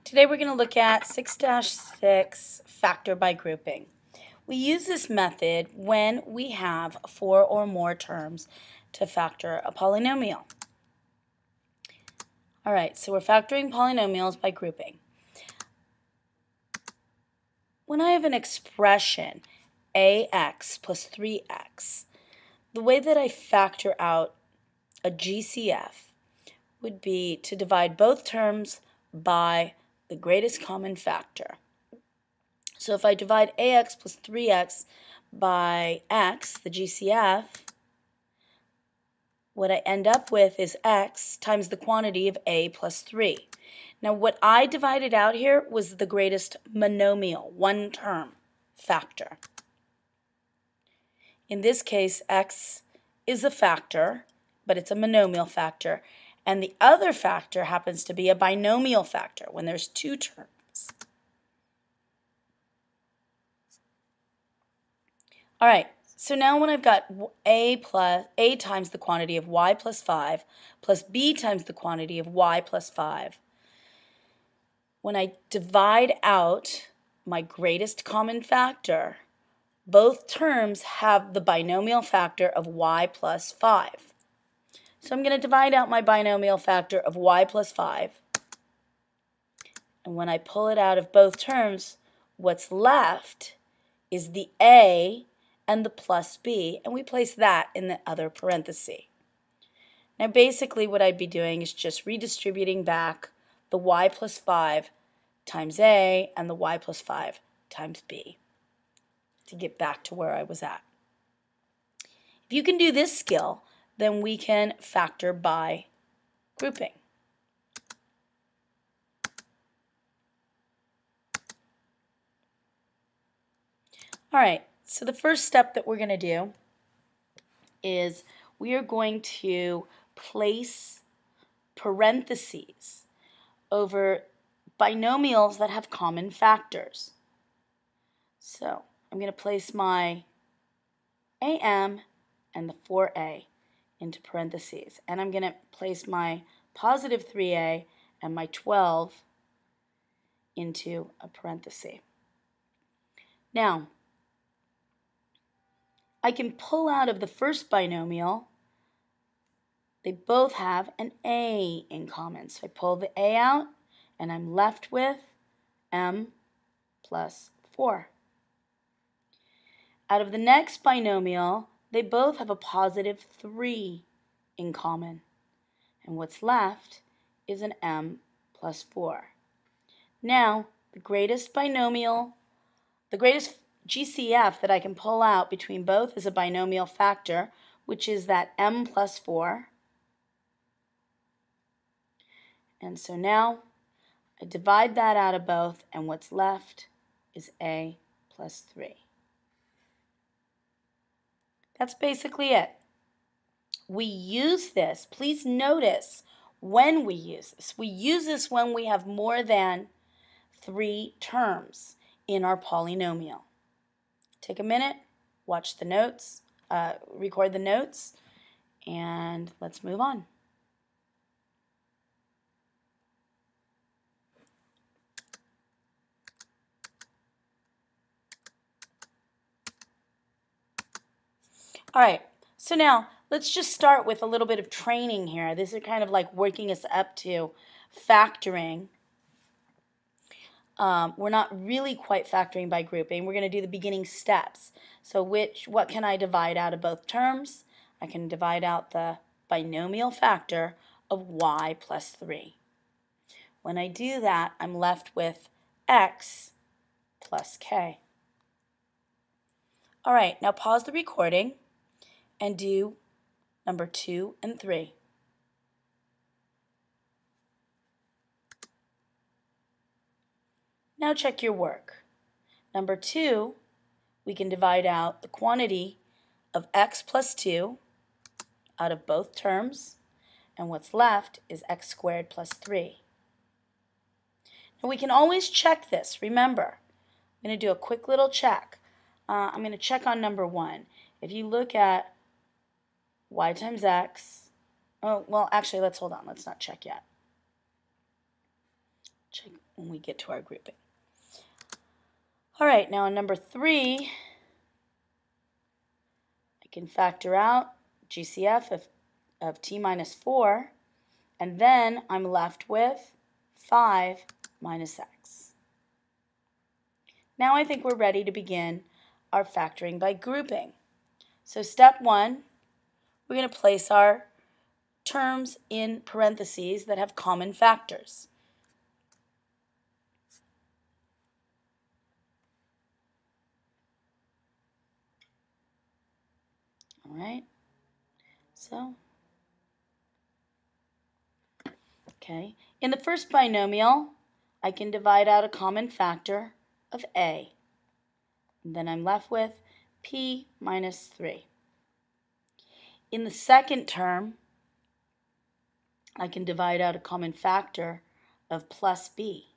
Today we're going to look at 6-6 factor by grouping. We use this method when we have 4 or more terms to factor a polynomial. Alright, so we're factoring polynomials by grouping. When I have an expression, ax plus 3x, the way that I factor out a GCF would be to divide both terms by the greatest common factor. So if I divide ax plus 3x by x, the GCF, what I end up with is x times the quantity of a plus 3. Now what I divided out here was the greatest monomial, one term factor. In this case, x is a factor, but it's a monomial factor. And the other factor happens to be a binomial factor when there's two terms. All right, so now when I've got a times the quantity of y plus 5 plus b times the quantity of y plus 5, when I divide out my greatest common factor, both terms have the binomial factor of y plus 5. So I'm going to divide out my binomial factor of y plus 5. And when I pull it out of both terms, what's left is the a and the plus b, and we place that in the other parenthesis. Now basically what I'd be doing is just redistributing back the y plus 5 times a and the y plus 5 times b to get back to where I was at. If you can do this skill, then we can factor by grouping. All right, so the first step that we're going to do is we are going to place parentheses over binomials that have common factors. So I'm going to place my am and the 4a into parentheses, and I'm going to place my positive 3a and my 12 into a parenthesis. Now, I can pull out of the first binomial, they both have an a in common. So I pull the a out, and I'm left with m plus 4. Out of the next binomial, they both have a positive 3 in common. And what's left is an m plus 4. Now, the greatest GCF that I can pull out between both is a binomial factor, which is that m plus 4. And so now I divide that out of both, and what's left is a plus 3. That's basically it. We use this. Please notice when we use this. We use this when we have more than 3 terms in our polynomial. Take a minute, watch the notes, record the notes, and let's move on. All right, so now let's just start with a little bit of training here. This is kind of like working us up to factoring. We're not really quite factoring by grouping. We're going to do the beginning steps. So what can I divide out of both terms? I can divide out the binomial factor of y plus 3. When I do that, I'm left with x plus k. All right, now pause the recording and do number 2 and 3. Now check your work. Number 2, we can divide out the quantity of x plus 2 out of both terms, and what's left is x squared plus 3. Now we can always check this. Remember, I'm going to do a quick little check. I'm going to check on number 1. If you look at y times x, oh, well, actually, let's hold on. Let's not check yet. check when we get to our grouping. All right, now on number 3, I can factor out GCF of t minus 4, and then I'm left with 5 minus x. Now I think we're ready to begin our factoring by grouping. So step 1, we're going to place our terms in parentheses that have common factors. All right, so, okay. In the first binomial, I can divide out a common factor of a. And then I'm left with p minus 3. In the second term, I can divide out a common factor of plus b.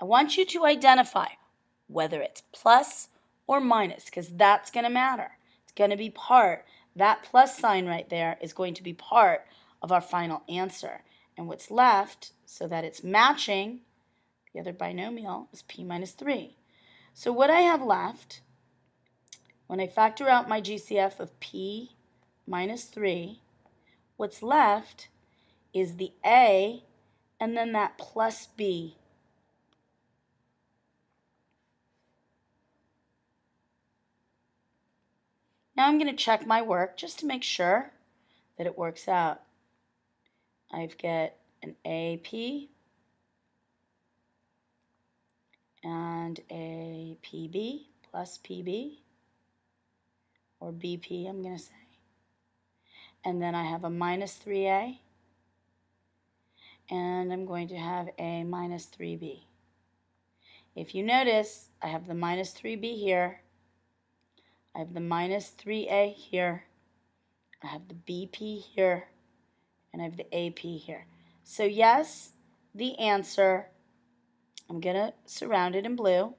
I want you to identify whether it's plus or minus, because that's going to matter. It's going to be part, that plus sign right there is going to be part of our final answer. And what's left, so that it's matching the other binomial, is p minus 3. So what I have left, when I factor out my GCF of p minus 3, what's left is the a and then that plus b. Now I'm going to check my work just to make sure that it works out. I've got an AP and a PB plus PB, or BP I'm going to say. And then I have a minus 3A, and I'm going to have a minus 3B. If you notice, I have the minus 3B here, I have the minus 3A here, I have the BP here, and I have the AP here. So yes, the answer, I'm going to surround it in blue.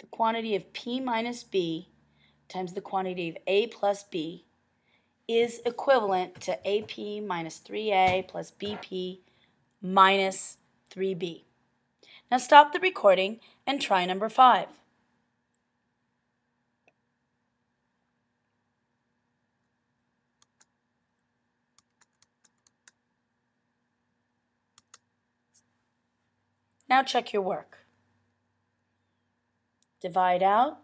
The quantity of P minus B times the quantity of A plus B is equivalent to AP minus 3A plus BP minus 3B. Now stop the recording and try number 5. Now check your work. Divide out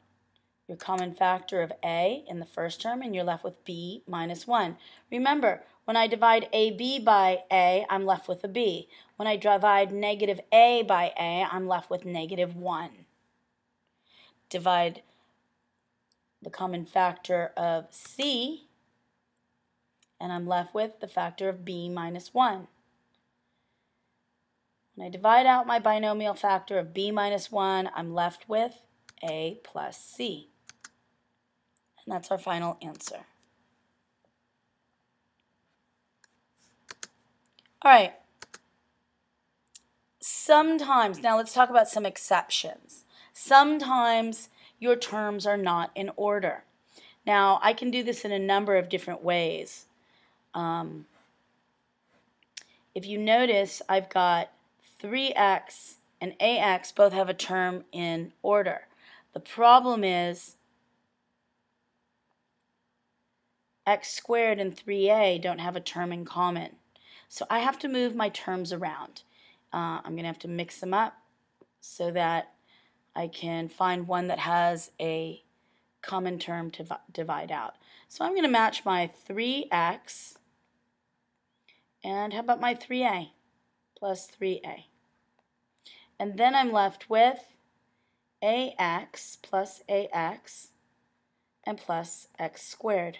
your common factor of A in the first term, and you're left with B minus 1. Remember, when I divide AB by A, I'm left with a B. When I divide negative A by A, I'm left with negative 1. Divide the common factor of C, and I'm left with the factor of B minus 1. When I divide out my binomial factor of B minus 1, I'm left with A plus C. And that's our final answer. All right. Sometimes, now let's talk about some exceptions. Sometimes your terms are not in order. Now, I can do this in a number of different ways. If you notice, I've got 3x and ax both have a term in order. The problem is x squared and 3a don't have a term in common. So I have to move my terms around. I'm going to have to mix them up so that I can find one that has a common term to divide out. So I'm going to match my 3x, and how about my 3a plus 3a? And then I'm left with ax plus ax and plus x squared.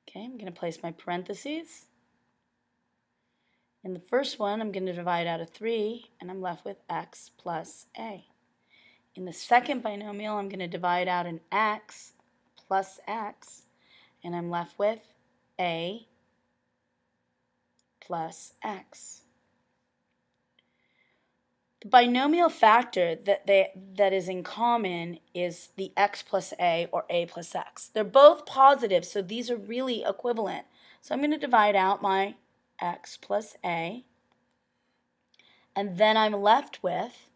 Okay, I'm going to place my parentheses. In the first one, I'm going to divide out a 3, and I'm left with x plus a. In the second binomial, I'm going to divide out an x plus x, and I'm left with a plus x. The binomial factor that is in common is the x plus a or a plus x. They're both positive, so these are really equivalent. So I'm going to divide out my x plus a, and then I'm left with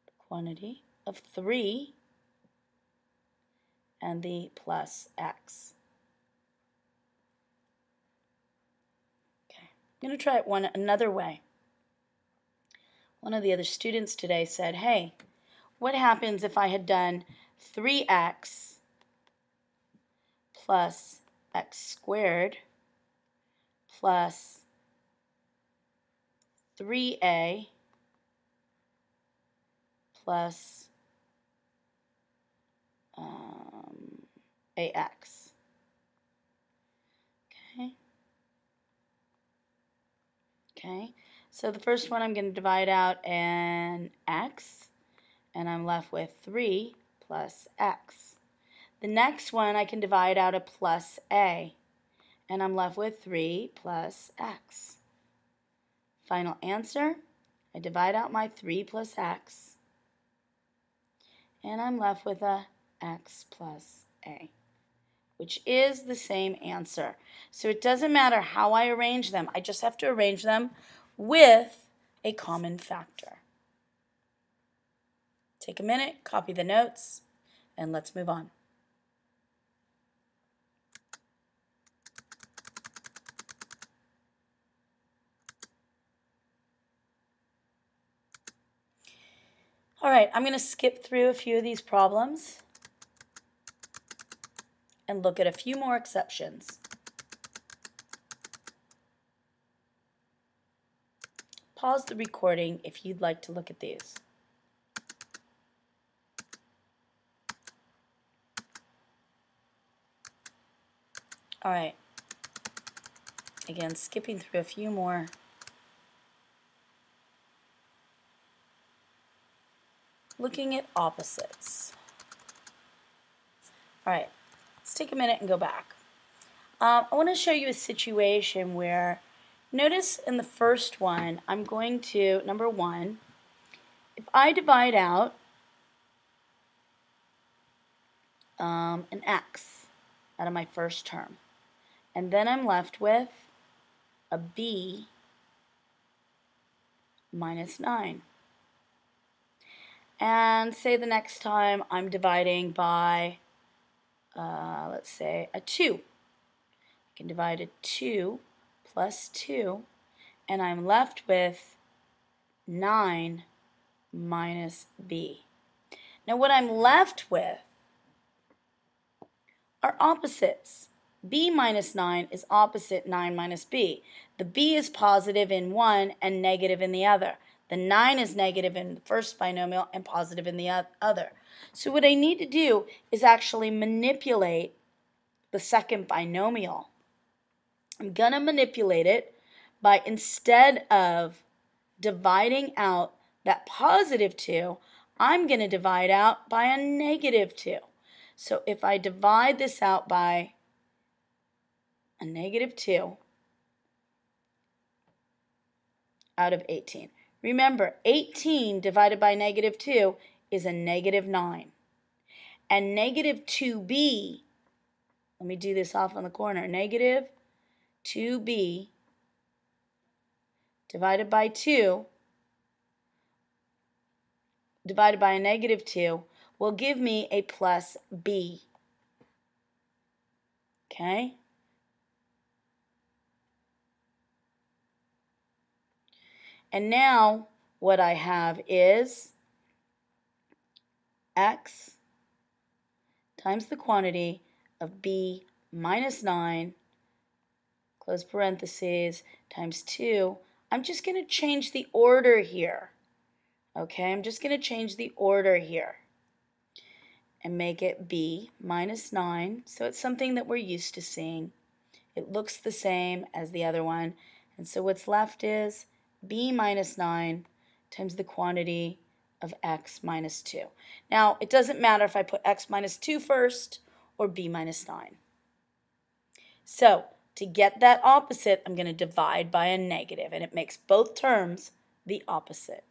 the quantity of 3 and the plus x. Okay, I'm going to try it another way. One of the other students today said, hey, what happens if I had done 3x plus x squared plus 3a plus ax. Okay, so the first one I'm going to divide out an x, and I'm left with 3 plus x. The next one I can divide out a plus a, and I'm left with 3 plus x. Final answer, I divide out my 3 plus x, and I'm left with a x plus a, which is the same answer. So it doesn't matter how I arrange them. I just have to arrange them with a common factor. Take a minute, copy the notes, and let's move on. All right, I'm going to skip through a few of these problems and look at a few more exceptions. Pause the recording if you'd like to look at these. All right, again, skipping through a few more. Looking at opposites. All right, let's take a minute and go back. I want to show you a situation where, notice in the first one, I'm going to, number 1, if I divide out an x out of my first term, and then I'm left with a b minus 9. And say the next time I'm dividing by, let's say, a 2. I can divide a 2 plus 2, and I'm left with 9 minus b. Now what I'm left with are opposites. b minus 9 is opposite 9 minus b. The b is positive in one and negative in the other. The 9 is negative in the first binomial and positive in the other. So what I need to do is actually manipulate the second binomial. I'm going to manipulate it by, instead of dividing out that positive 2, I'm going to divide out by a negative 2. So if I divide this out by a negative 2 out of 18. Remember, 18 divided by negative 2 is a negative 9. And negative 2b, let me do this off on the corner, negative 2b divided by 2 divided by a negative 2 will give me a plus b. Okay? And now what I have is x times the quantity of b minus 9, close parentheses, times 2. I'm just going to change the order here. Okay, I'm just going to change the order here and make it b minus 9. So it's something that we're used to seeing. It looks the same as the other one. And so what's left is b minus 9 times the quantity of x minus 2. Now, it doesn't matter if I put x minus 2 first or b minus 9. So, to get that opposite, I'm going to divide by a negative, and it makes both terms the opposite.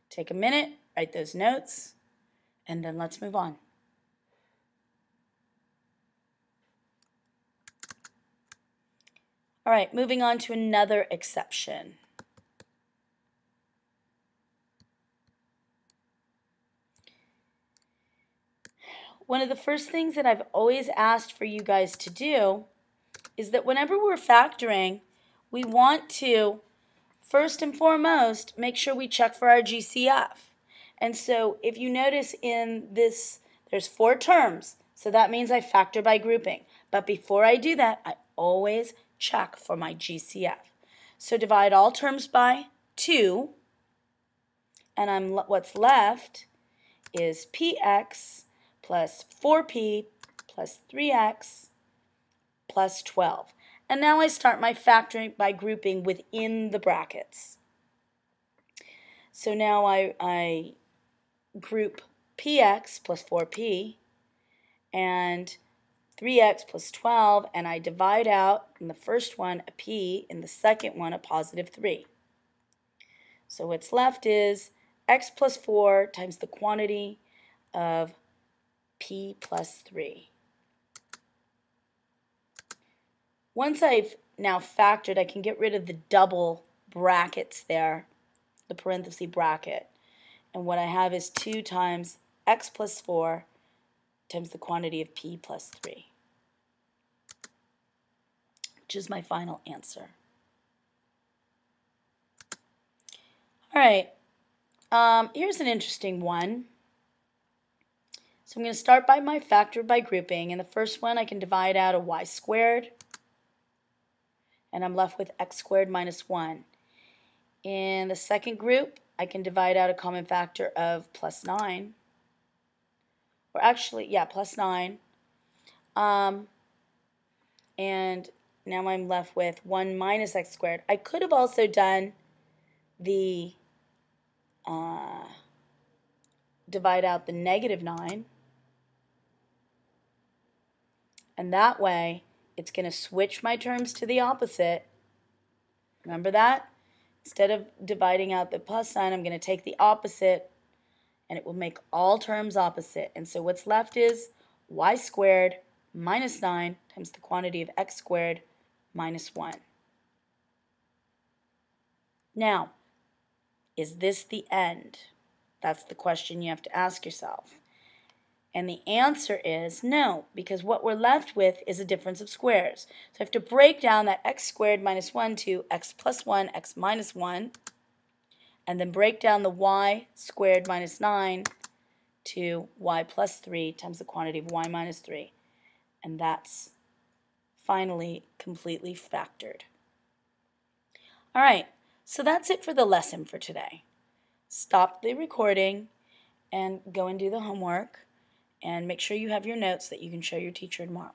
Take a minute, write those notes, and then let's move on. All right, moving on to another exception. One of the first things that I've always asked for you guys to do is that whenever we're factoring, we want to, first and foremost, make sure we check for our GCF. And so if you notice in this, there's 4 terms, so that means I factor by grouping. But before I do that, I always check for my GCF. So divide all terms by 2, and what's left is px plus 4p plus 3x plus 12. And now I start my factoring by grouping within the brackets. So now I group px plus 4p and 3x plus 12, and I divide out in the first one a p, in the second one a positive 3. So what's left is x plus 4 times the quantity of p plus 3. Once I've now factored, I can get rid of the double brackets there, the parenthesis bracket. And what I have is 2 times x plus 4 times the quantity of p plus 3, which is my final answer. All right, here's an interesting one. So I'm going to start by my factor by grouping. In the first one, I can divide out a y squared, and I'm left with x squared minus 1. In the second group, I can divide out a common factor of plus 9. Or actually, yeah, plus 9. And now I'm left with 1 minus x squared. I could have also done the divide out the negative 9. And that way, it's going to switch my terms to the opposite. Remember that? Instead of dividing out the plus sign, I'm going to take the opposite, and it will make all terms opposite. And so what's left is y squared minus 9 times the quantity of x squared minus 1. Now, is this the end? That's the question you have to ask yourself. And the answer is no, because what we're left with is a difference of squares. So I have to break down that x squared minus 1 to x plus 1, x minus 1, and then break down the y squared minus 9 to y plus 3 times the quantity of y minus 3. And that's finally completely factored. All right, so that's it for the lesson for today. Stop the recording and go and do the homework. And make sure you have your notes that you can show your teacher tomorrow.